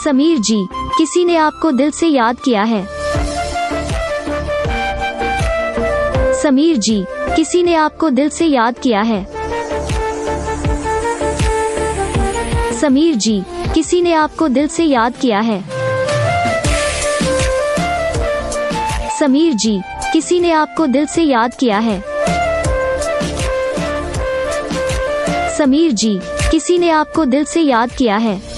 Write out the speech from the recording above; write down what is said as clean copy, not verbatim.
समीर जी, किसी ने आपको दिल से याद किया है। समीर जी, किसी ने आपको दिल से याद किया है। समीर जी, किसी ने आपको दिल से याद किया है। समीर जी, किसी ने आपको दिल से याद किया है। समीर जी, किसी ने आपको दिल से याद किया है।